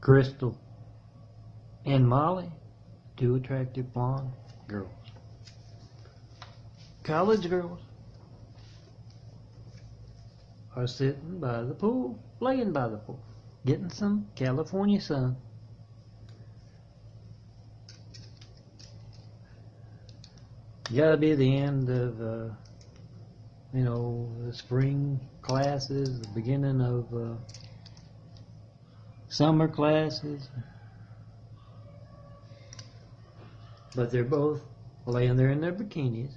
Crystal and Molly, two attractive blonde girls. College girls are sitting by the pool, playing by the pool, getting some California sun. Gotta be the end of, the spring classes, the beginning of summer classes. But they're both laying there in their bikinis.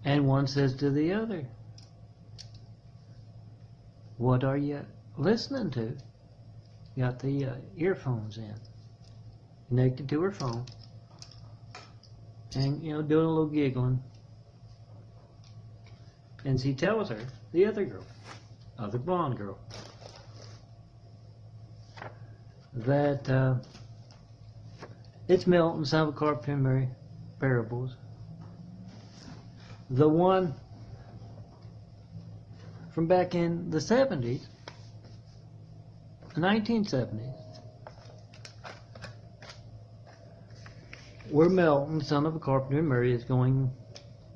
And one says to the other, "What are you listening to?" Got the earphones in, connected to her phone, and doing a little giggling. And she tells her, the other girl, other blonde girl, that it's Milton, son of a carpenter and Mary parables. The one from back in the 70s, the 1970s, where Milton, son of a carpenter and Mary, is going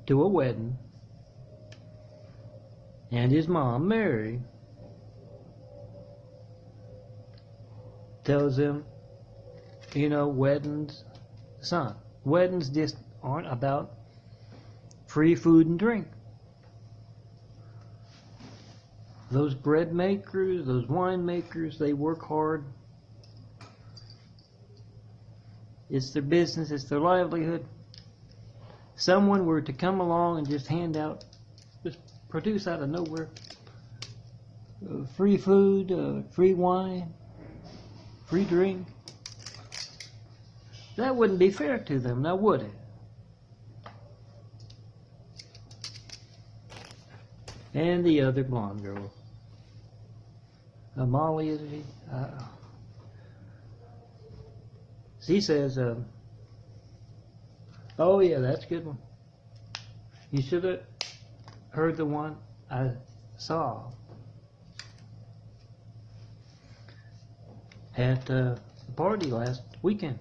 to a wedding, and his mom, Mary, tells him, weddings just aren't about free food and drink. Those bread makers, those wine makers, they work hard. It's their business, it's their livelihood. Someone were to come along and just produce out of nowhere free food, free wine, free drink. That wouldn't be fair to them, now would it? And the other blonde girl, Molly, is she says, "Oh yeah, that's a good one. You should have heard the one I saw at the party last weekend.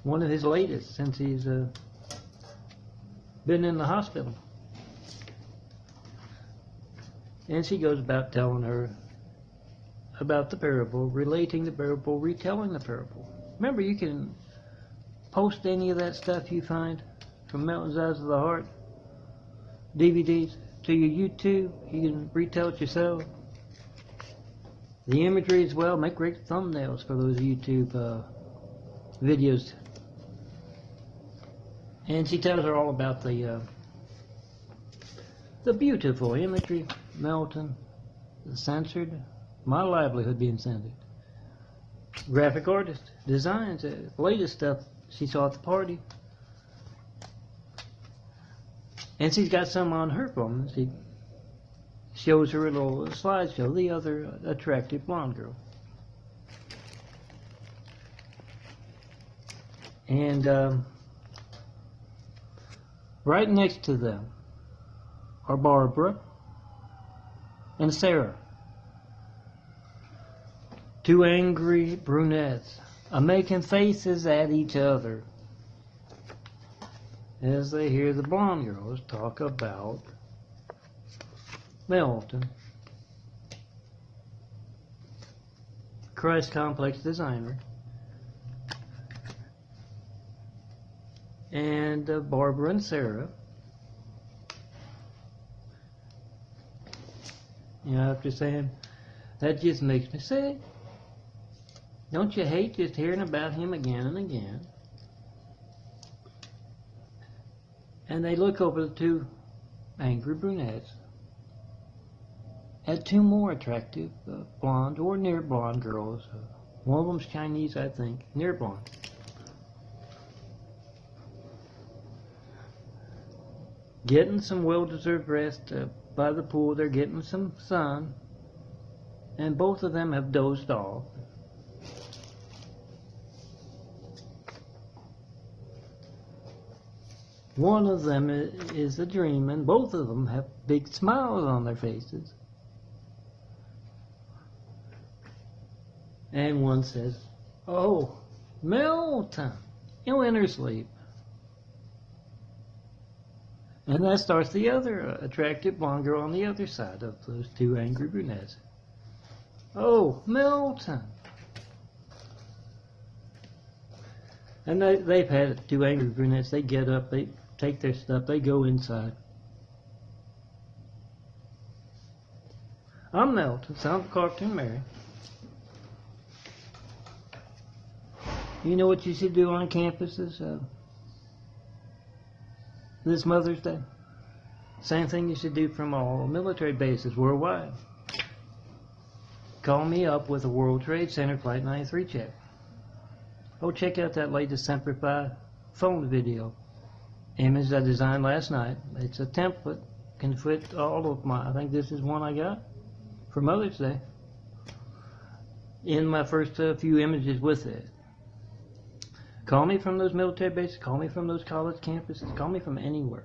One of his latest since he's been in the hospital." And she goes about telling her about the parable, relating the parable, retelling the parable. Remember, you can post any of that stuff you find from Mountain's Eyes of the Heart DVDs to your YouTube. You can retell it yourself. The imagery as well, make great thumbnails for those YouTube videos. And she tells her all about the beautiful imagery, MELTON, the censored, my livelihood being censored. Graphic artist, designs, latest stuff she saw at the party. And she's got some on her phone. She shows her a little slideshow, the other attractive blonde girl. And right next to them are Barbara and Sarah, two angry brunettes, making faces at each other as they hear the blonde girls talk about MELTON, Christ complex designer, and Barbara and Sarah. After saying, "That just makes me sick. Don't you hate just hearing about him again and again?" And they look over the two angry brunettes at two more attractive blonde or near blonde girls. One of them's Chinese, I think, near blonde. Getting some well-deserved rest by the pool. They're getting some sun, and both of them have dozed off. One of them is a dream, and both of them have big smiles on their faces. And one says, "Oh, MELTON," in inner sleep. And that starts the other attractive blonde girl on the other side of those two angry brunettes. "Oh, MELTON." And they've had two angry brunettes. They get up, they take their stuff, they go inside. I'm MELTON, son of Cartoon Mary. You know what you should do on campuses this Mother's Day? Same thing you should do from all military bases worldwide. Call me up with a World Trade Center Flight 93 check. Oh, check out that latest SEMPER 5 phone video image I designed last night. It's a template, can fit all of my, I think this is one I got for Mother's Day. In my first few images with it. Call me from those military bases, call me from those college campuses, call me from anywhere.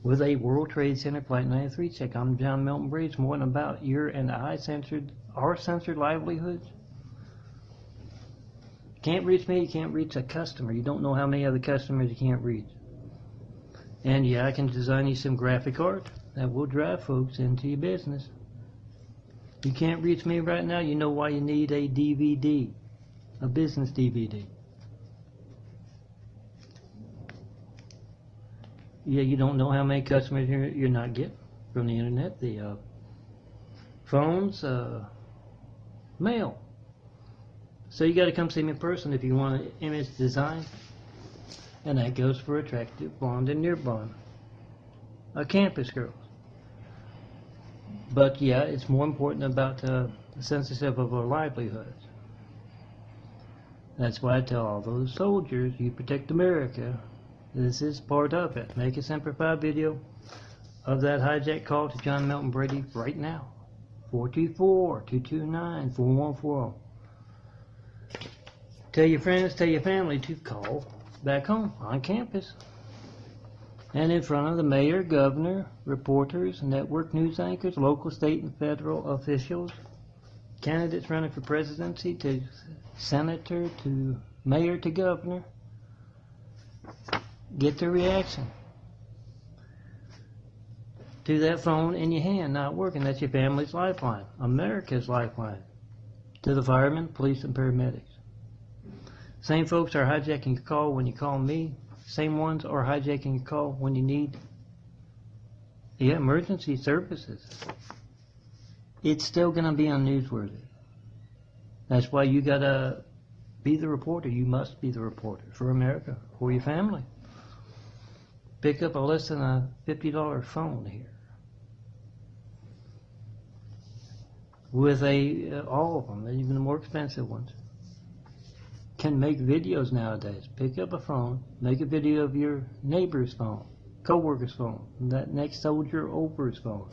With a World Trade Center Flight 93 check. I'm John Milton Brady. It's more than about your and our censored livelihoods. Can't reach me, you can't reach a customer. You don't know how many other customers you can't reach. And yeah, I can design you some graphic art that will drive folks into your business. You can't reach me right now, you know why you need a DVD, a business DVD. Yeah, you don't know how many customers you're not getting from the internet, the phones, mail. So you got to come see me in person if you want an image design, and that goes for attractive blonde and near blonde, campus girls. But yeah, it's more important about the censorship of our livelihoods. That's why I tell all those soldiers, you protect America. This is part of it. Make a SEMPER 5 video of that hijack call to John Milton Brady right now. 424-229-4140. Tell your friends, tell your family to call back home on campus. And in front of the mayor, governor, reporters, network news anchors, local, state, and federal officials, candidates running for presidency to senator to mayor to governor. Get their reaction to that phone in your hand not working. That's your family's lifeline, America's lifeline, to the firemen, police, and paramedics. Same folks are hijacking your call when you call me. Same ones are hijacking your call when you need emergency services. It's still going to be unnewsworthy. That's why you got to be the reporter. You must be the reporter for America, for your family. Pick up a less than a $50 phone here. With all of them, even the more expensive ones, can make videos nowadays. Pick up a phone, make a video of your neighbor's phone, co-worker's phone, that next soldier over's phone,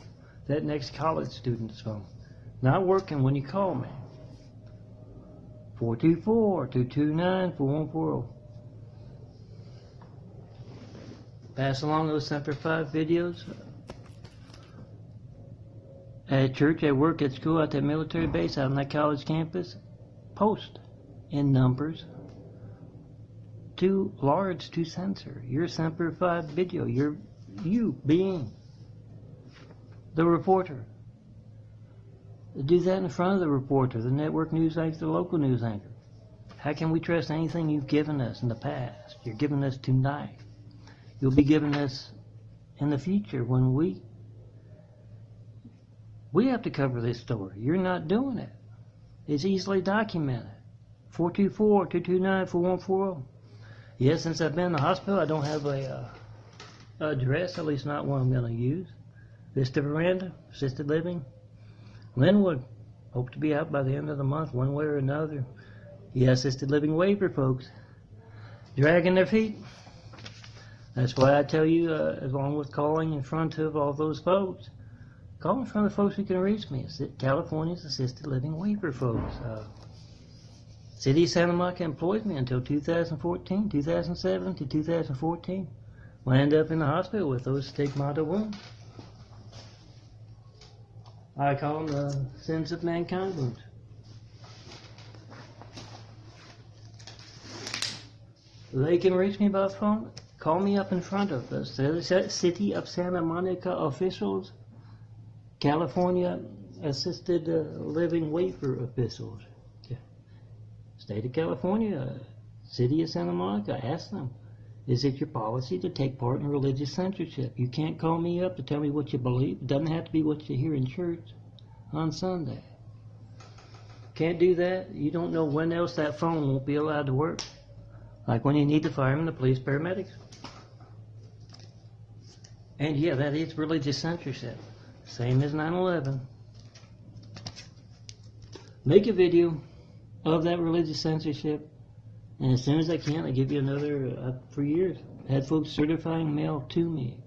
that next college student's phone. Not working when you call me. 424-229-4140. Pass along those SEMPER 5 videos. At church, at work, at school, at that military base, out on that college campus. Post in numbers too large to censor. Your SEMPER 5 video, you being the reporter. Do that in front of the reporter, the network news anchor, the local news anchor. How can we trust anything you've given us in the past? You're giving us tonight. You'll be giving us in the future when we have to cover this story. You're not doing it. It's easily documented. 424-229-4140. Yes, since I've been in the hospital, I don't have a address, at least not one I'm going to use. Vista Veranda, assisted living. Linwood, hope to be out by the end of the month, one way or another. Yeah, assisted living waiver, folks. Dragging their feet. That's why I tell you, along with calling in front of all those folks, call in front of the folks who can reach me. It's California's assisted living waiver, folks. City of Santa Monica employed me until 2014, 2007 to 2014. Land up in the hospital with those stigmata wounds. I call them the sins of mankind wounds. They can reach me by phone. Call me up in front of the City of Santa Monica officials, California Assisted Living Waiver officials. State of California, City of Santa Monica, ask them, is it your policy to take part in religious censorship? You can't call me up to tell me what you believe. It doesn't have to be what you hear in church on Sunday. Can't do that. You don't know when else that phone won't be allowed to work. Like when you need the firemen, the police, paramedics. And yeah, that is religious censorship. Same as 9/11. Make a video of that religious censorship, and as soon as I can, I give you another, for years, had folks certifying mail to me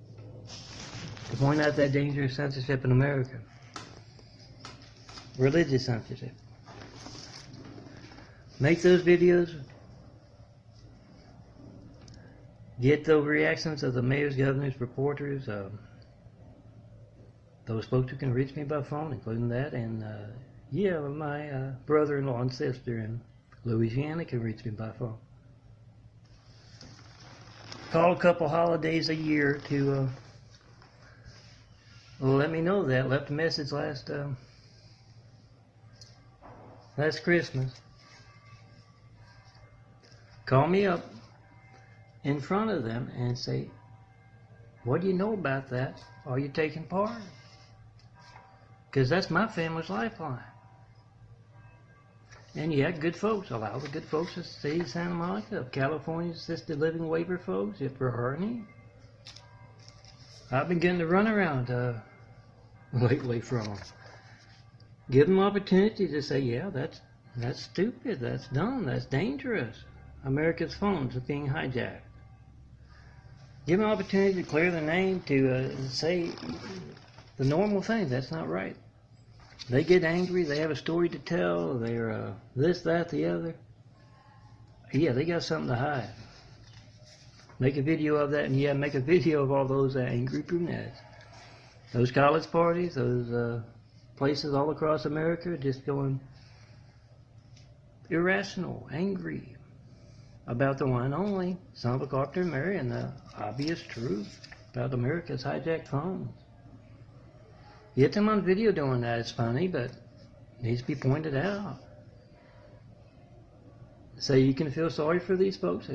to point out that dangerous censorship in America. Religious censorship. Make those videos. Get the reactions of the mayors, governors, reporters, those folks who can reach me by phone, including that, and yeah, my brother-in-law and sister in Louisiana can reach me by phone. Call a couple holidays a year to let me know that. Left a message last Christmas. Call me up in front of them and say, what do you know about that? Are you taking part? Because that's my family's lifeline. And yeah, good folks. Allow the good folks to see Santa Monica, of California's Assisted Living Waiver folks, if there are any. I've been getting to run around lately from them. Give them opportunity to say, yeah, that's stupid, that's dumb, that's dangerous. America's phones are being hijacked. Give them an opportunity to clear their name, to say the normal thing. That's not right. They get angry, they have a story to tell, they're this, that, the other. Yeah, they got something to hide. Make a video of that, and yeah, make a video of all those angry brunettes. Those college parties, those places all across America just going irrational, angry about the one and only son of a carpenter and Mary, and the obvious truth about America's hijacked phones. Get them on video doing that. It's funny, but it needs to be pointed out. So you can feel sorry for these folks.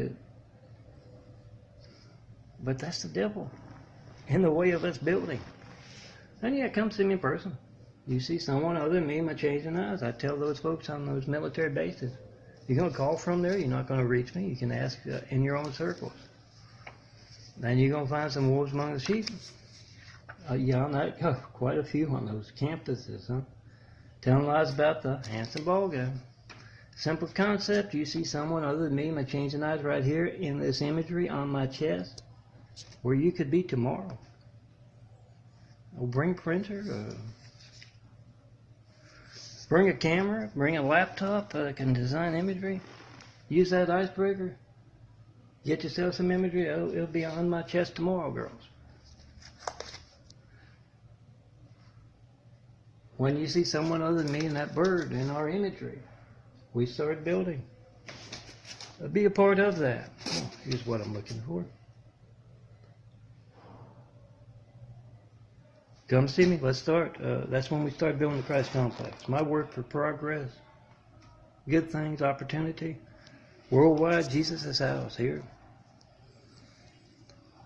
But that's the devil in the way of us building. And yeah, come see me in person. You see someone other than me, my changing eyes. I tell those folks on those military bases, you're going to call from there, you're not going to reach me. You can ask in your own circles. Then you're going to find some wolves among the sheep. Yeah, on that, quite a few on those campuses, huh? Telling lies about the handsome ball guy. Simple concept, you see someone other than me, my changing eyes right here in this imagery on my chest, where you could be tomorrow. Oh, bring printer, bring a camera, bring a laptop that can design imagery. Use that Icebreaker. Get yourself some imagery. Oh, it'll be on my chest tomorrow, girls. When you see someone other than me and that bird in our imagery, we start building. Be a part of that. Oh, here's what I'm looking for. Come see me. Let's start. That's when we start building the Christ Complex. My work for progress, good things, opportunity. Worldwide, Jesus' house here.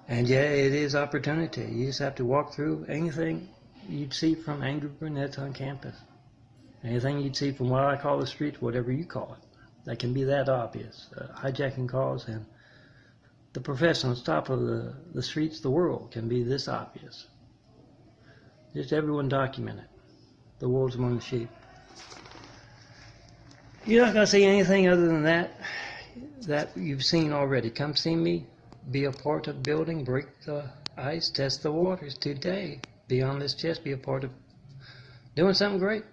And yeah, it is opportunity. You just have to walk through anything you'd see from angry brunettes on campus. Anything you'd see from what I call the streets, whatever you call it. That can be that obvious. Hijacking calls and the professionals top of the streets of the world can be this obvious. Just everyone document it. The wolves among the sheep. You're not going to see anything other than that you've seen already. Come see me. Be a part of building. Break the ice. Test the waters today. Be on this chest. Be a part of doing something great.